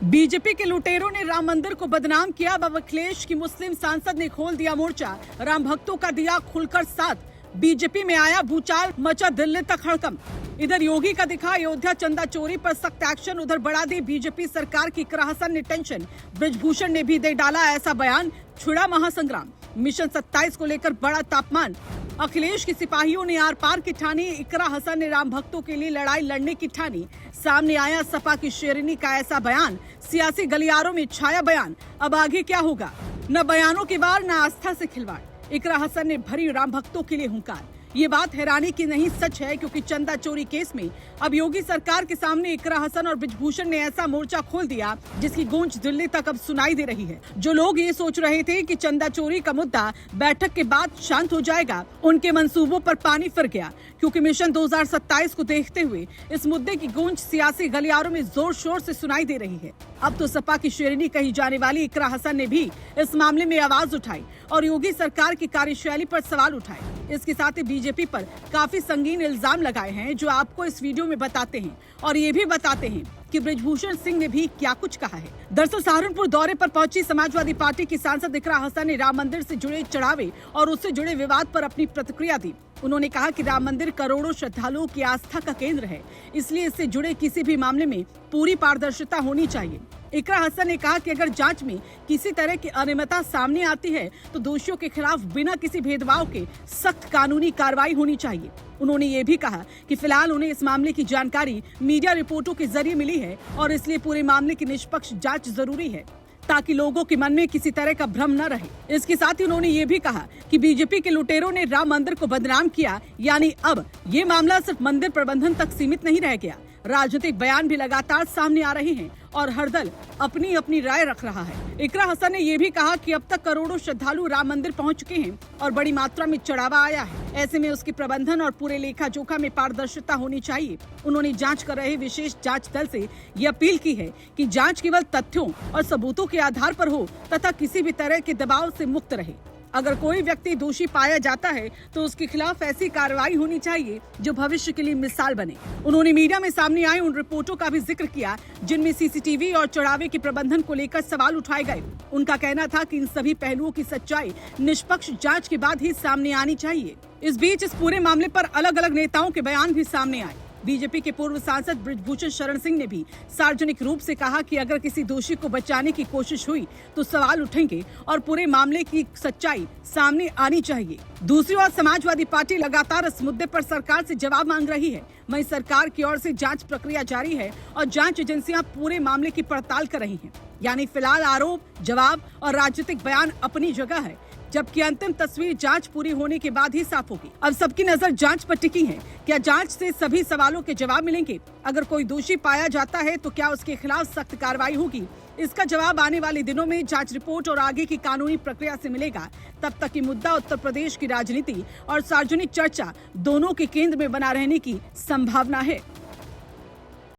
BJP के लुटेरों ने राम मंदिर को बदनाम किया। अब अखिलेश की मुस्लिम सांसद ने खोल दिया मोर्चा, राम भक्तों का दिया खुलकर साथ। बीजेपी में आया भूचाल, मचा दिल्ली तक हड़कंप। इधर योगी का दिखा अयोध्या चंदा चोरी पर सख्त एक्शन, उधर बढ़ा दी बीजेपी सरकार की। इकरा हसन ने टेंशन, ब्रिजभूषण ने भी दे डाला ऐसा बयान। छिड़ा महासंग्राम, मिशन 27 को लेकर बड़ा तापमान। अखिलेश के सिपाहियों ने आर पार की ठानी, इकरा हसन ने राम भक्तों के लिए लड़ाई लड़ने की ठानी। सामने आया सपा की शेरनी का ऐसा बयान, सियासी गलियारों में छाया बयान। अब आगे क्या होगा? न बयानों की बार, न आस्था से खिलवाड़। इकरा हसन ने भरी राम भक्तों के लिए हुंकार। ये बात हैरानी की नहीं, सच है, क्योंकि चंदा चोरी केस में अब योगी सरकार के सामने इकरा हसन और ब्रिजभूषण ने ऐसा मोर्चा खोल दिया जिसकी गूंज दिल्ली तक अब सुनाई दे रही है। जो लोग ये सोच रहे थे कि चंदा चोरी का मुद्दा बैठक के बाद शांत हो जाएगा, उनके मंसूबों पर पानी फिर गया, क्योंकि मिशन 2027 को देखते हुए इस मुद्दे की गूंज सियासी गलियारों में जोर शोर से सुनाई दे रही है। अब तो सपा की शेरनी कही जाने वाली इकरा हसन ने भी इस मामले में आवाज उठाई और योगी सरकार की कार्यशैली पर सवाल उठाए। इसके साथ ही बीजेपी पर काफी संगीन इल्जाम लगाए हैं, जो आपको इस वीडियो में बताते हैं और ये भी बताते हैं कि ब्रिजभूषण सिंह ने भी क्या कुछ कहा है। दरअसल सहारनपुर दौरे पर पहुंची समाजवादी पार्टी की सांसद इकरा हसन ने राम मंदिर से जुड़े चढ़ावे और उससे जुड़े विवाद पर अपनी प्रतिक्रिया दी। उन्होंने कहा कि राम मंदिर करोड़ों श्रद्धालुओं की आस्था का केंद्र है, इसलिए इससे जुड़े किसी भी मामले में पूरी पारदर्शिता होनी चाहिए। इकरा हसन ने कहा कि अगर जांच में किसी तरह की अनियमितता सामने आती है तो दोषियों के खिलाफ बिना किसी भेदभाव के सख्त कानूनी कार्रवाई होनी चाहिए। उन्होंने ये भी कहा कि फिलहाल उन्हें इस मामले की जानकारी मीडिया रिपोर्टों के जरिए मिली है और इसलिए पूरे मामले की निष्पक्ष जांच जरूरी है, ताकि लोगों के मन में किसी तरह का भ्रम न रहे। इसके साथ ही उन्होंने ये भी कहा कि बीजेपी के लुटेरों ने राम मंदिर को बदनाम किया, यानी अब ये मामला सिर्फ मंदिर प्रबंधन तक सीमित नहीं रह गया। राजनीतिक बयान भी लगातार सामने आ रहे हैं और हर दल अपनी अपनी राय रख रहा है। इकरा हसन ने यह भी कहा कि अब तक करोड़ों श्रद्धालु राम मंदिर पहुंच चुके हैं और बड़ी मात्रा में चढ़ावा आया है। ऐसे में उसके प्रबंधन और पूरे लेखा जोखा में पारदर्शिता होनी चाहिए। उन्होंने जांच कर रहे विशेष जांच दल से ये अपील की है कि जांच केवल तथ्यों और सबूतों के आधार पर हो तथा किसी भी तरह के दबाव से मुक्त रहे। अगर कोई व्यक्ति दोषी पाया जाता है तो उसके खिलाफ ऐसी कार्रवाई होनी चाहिए जो भविष्य के लिए मिसाल बने। उन्होंने मीडिया में सामने आई उन रिपोर्टों का भी जिक्र किया जिनमें सीसीटीवी और चढ़ावे के प्रबंधन को लेकर सवाल उठाए गए। उनका कहना था कि इन सभी पहलुओं की सच्चाई निष्पक्ष जांच के बाद ही सामने आनी चाहिए। इस बीच इस पूरे मामले पर अलग अलग नेताओं के बयान भी सामने आए। बीजेपी के पूर्व सांसद ब्रिजभूषण शरण सिंह ने भी सार्वजनिक रूप से कहा कि अगर किसी दोषी को बचाने की कोशिश हुई तो सवाल उठेंगे और पूरे मामले की सच्चाई सामने आनी चाहिए। दूसरी ओर समाजवादी पार्टी लगातार इस मुद्दे पर सरकार से जवाब मांग रही है। वहीं सरकार की ओर से जांच प्रक्रिया जारी है और जांच एजेंसियां पूरे मामले की पड़ताल कर रही हैं। यानी फिलहाल आरोप, जवाब और राजनीतिक बयान अपनी जगह है, जबकि अंतिम तस्वीर जांच पूरी होने के बाद ही साफ होगी। अब सबकी नजर जांच पर टिकी है। क्या जांच से सभी सवालों के जवाब मिलेंगे? अगर कोई दोषी पाया जाता है तो क्या उसके खिलाफ सख्त कार्रवाई होगी? इसका जवाब आने वाले दिनों में जांच रिपोर्ट और आगे की कानूनी प्रक्रिया से मिलेगा। तब तक ये मुद्दा उत्तर प्रदेश की राजनीति और सार्वजनिक चर्चा दोनों के केंद्र में बना रहने की संभावना है।